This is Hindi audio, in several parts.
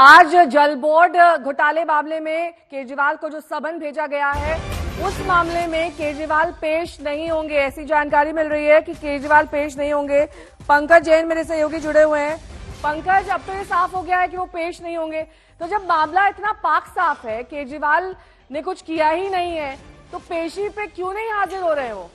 आज जल बोर्ड घोटाले मामले में केजरीवाल को जो समन भेजा गया है उस मामले में केजरीवाल पेश नहीं होंगे, ऐसी जानकारी मिल रही है कि केजरीवाल पेश नहीं होंगे। पंकज जैन मेरे सहयोगी जुड़े हुए हैं। पंकज, अब तो ये साफ हो गया है कि वो पेश नहीं होंगे, तो जब मामला इतना पाक साफ है, केजरीवाल ने कुछ किया ही नहीं है, तो पेशी पे क्यों नहीं हाजिर हो रहे हो?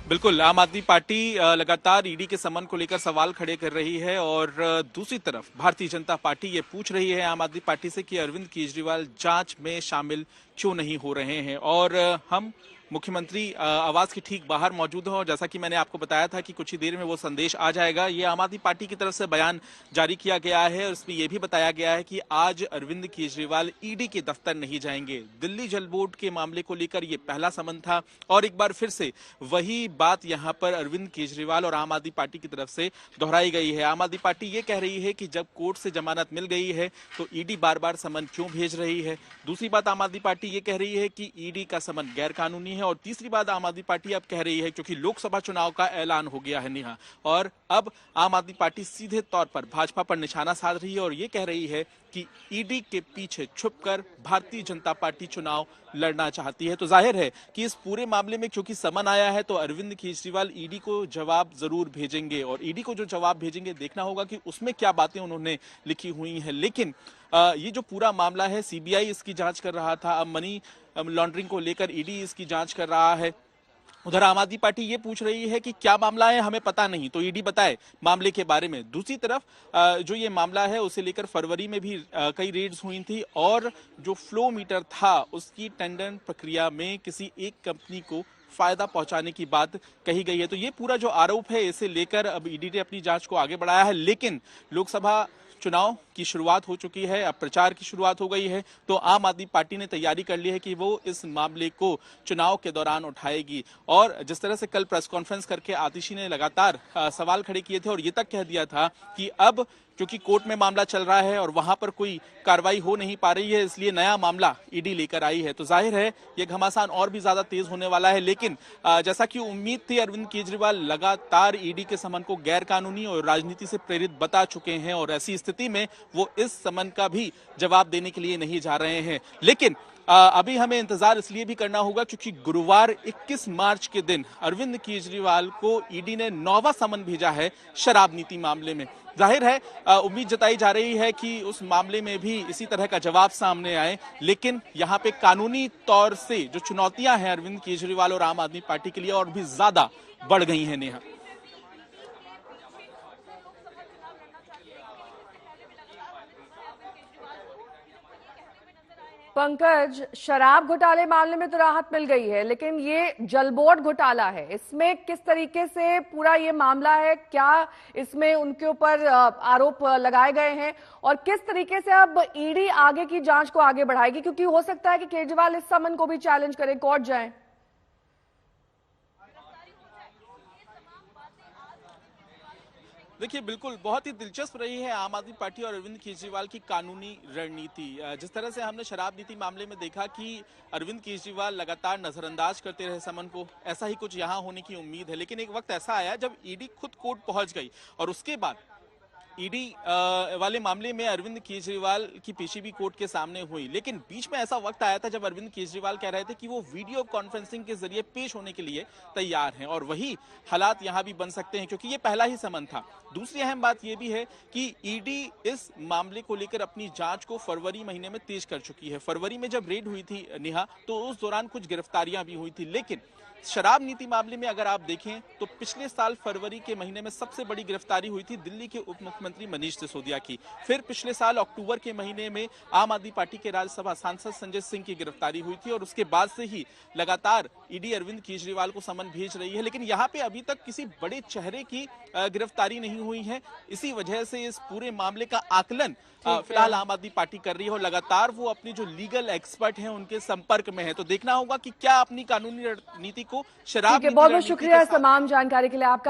बिल्कुल, आम आदमी पार्टी लगातार ईडी के समन को लेकर सवाल खड़े कर रही है और दूसरी तरफ भारतीय जनता पार्टी ये पूछ रही है आम आदमी पार्टी से कि अरविंद केजरीवाल जांच में शामिल क्यों नहीं हो रहे हैं। और हम मुख्यमंत्री आवास के ठीक बाहर मौजूद हैं और जैसा कि मैंने आपको बताया था कि कुछ ही देर में वो संदेश आ जाएगा। ये आम आदमी पार्टी की तरफ से बयान जारी किया गया है और इसमें यह भी बताया गया है कि आज अरविंद केजरीवाल ईडी के दफ्तर नहीं जाएंगे। दिल्ली जल बोर्ड के मामले को लेकर ये पहला समन था और एक बार फिर से वही बात यहाँ पर अरविंद केजरीवाल और आम आदमी पार्टी की तरफ से दोहराई गई है। आम आदमी पार्टी ये कह रही है कि जब कोर्ट से जमानत मिल गई है तो ईडी बार बार समन क्यों भेज रही है। दूसरी बात, आम आदमी पार्टी ये कह रही है कि ईडी का समन गैर कानूनी है। और तीसरी बात, आम आदमी पार्टी अब कह रही है क्योंकि लोकसभा चुनाव का ऐलान हो गया है नेहा, और अब आम आदमी पार्टी सीधे तौर पर भाजपा पर निशाना साध रही है और ये कह रही है कि ईडी के पीछे छुपकर भारतीय जनता पार्टी चुनाव लड़ना चाहती है। तो जाहिर है कि इस पूरे मामले में क्योंकि समन आया है तो अरविंद केजरीवाल ईडी को जवाब जरूर भेजेंगे और ईडी को जो जवाब भेजेंगे देखना होगा कि उसमें क्या बातें उन्होंने लिखी हुई हैं। लेकिन ये जो पूरा मामला है, सीबीआई इसकी जांच कर रहा था, अब मनी लॉन्ड्रिंग को लेकर ईडी इसकी जांच कर रहा है। उधर आम आदमी पार्टी ये पूछ रही है कि क्या मामला है, हमें पता नहीं, तो ईडी बताए मामले के बारे में। दूसरी तरफ जो ये मामला है उसे लेकर फरवरी में भी कई रेड्स हुई थी और जो फ्लो मीटर था उसकी टेंडर प्रक्रिया में किसी एक कंपनी को फायदा पहुंचाने की बात कही गई है। तो ये पूरा जो आरोप है इसे लेकर अब ईडी ने अपनी जांच को आगे बढ़ाया है। लेकिन लोकसभा चुनाव की शुरुआत हो चुकी है, अब प्रचार की शुरुआत हो गई है, तो आम आदमी पार्टी ने तैयारी कर ली है कि वो इस मामले को चुनाव के दौरान उठाएगी। और जिस तरह से कल प्रेस कॉन्फ्रेंस करके आतिशी ने लगातार सवाल खड़े किए थे और ये तक कह दिया था कि अब क्योंकि कोर्ट में मामला चल रहा है और वहां पर कोई कार्रवाई हो नहीं पा रही है, इसलिए नया मामला ईडी लेकर आई है। तो जाहिर है ये घमासान और भी ज्यादा तेज होने वाला है। लेकिन जैसा कि उम्मीद थी, अरविंद केजरीवाल लगातार ईडी के समन को गैर कानूनी और राजनीति से प्रेरित बता चुके हैं और ऐसी स्थिति में वो इस समन का भी जवाब देने के लिए नहीं जा रहे हैं। लेकिन अभी हमें इंतजार इसलिए भी करना होगा क्योंकि गुरुवार 21 मार्च के दिन अरविंद केजरीवाल को ईडी ने 9वां समन भेजा है शराब नीति मामले में। जाहिर है उम्मीद जताई जा रही है कि उस मामले में भी इसी तरह का जवाब सामने आए। लेकिन यहाँ पे कानूनी तौर से जो चुनौतियां हैं अरविंद केजरीवाल और आम आदमी पार्टी के लिए और भी ज्यादा बढ़ गई हैं नेहा। पंकज, शराब घोटाले मामले में तो राहत मिल गई है, लेकिन ये जल बोर्ड घोटाला है, इसमें किस तरीके से पूरा ये मामला है, क्या इसमें उनके ऊपर आरोप लगाए गए हैं और किस तरीके से अब ईडी आगे की जांच को आगे बढ़ाएगी? क्योंकि हो सकता है कि केजरीवाल इस समन को भी चैलेंज करें, कोर्ट जाएं। देखिए, बिल्कुल बहुत ही दिलचस्प रही है आम आदमी पार्टी और अरविंद केजरीवाल की कानूनी रणनीति। जिस तरह से हमने शराब नीति मामले में देखा कि अरविंद केजरीवाल लगातार नजरअंदाज करते रहे समन को, ऐसा ही कुछ यहां होने की उम्मीद है। लेकिन एक वक्त ऐसा आया जब ईडी खुद कोर्ट पहुंच गई और उसके बाद ईडी वाले मामले में अरविंद केजरीवाल की पेशी भी कोर्ट के सामने हुई। लेकिन बीच में ऐसा वक्त आया था जब अरविंद केजरीवाल कह रहे थे कि वो वीडियो कॉन्फ्रेंसिंग के जरिए पेश होने के लिए तैयार हैं और वही हालात यहां भी बन सकते हैं क्योंकि ये पहला ही समन था। दूसरी अहम बात यह भी है कि ईडी इस मामले को लेकर अपनी जांच को फरवरी महीने में तेज कर चुकी है। फरवरी में जब रेड हुई थी नेहा, तो उस दौरान कुछ गिरफ्तारियां भी हुई थी। लेकिन शराब नीति मामले में अगर आप देखें तो पिछले साल फरवरी के महीने में सबसे बड़ी गिरफ्तारी हुई थी दिल्ली के उप मुख्यमंत्री मनीष सिसोदिया की। फिर पिछले साल अक्टूबर के महीने में आम आदमी पार्टी के राज्यसभा सांसद संजय सिंह की गिरफ्तारी हुई थी और उसके बाद से ही लगातार ईडी अरविंद केजरीवाल को समन भेज रही है। लेकिन यहाँ पे अभी तक किसी बड़े चेहरे की गिरफ्तारी नहीं हुई है। इसी वजह से इस पूरे मामले का आकलन फिलहाल आम आदमी पार्टी कर रही है और लगातार वो अपने जो लीगल एक्सपर्ट हैं उनके संपर्क में है। तो देखना होगा कि क्या अपनी कानूनी नीति को शराब। बहुत बहुत शुक्रिया तमाम जानकारी के लिए आपका।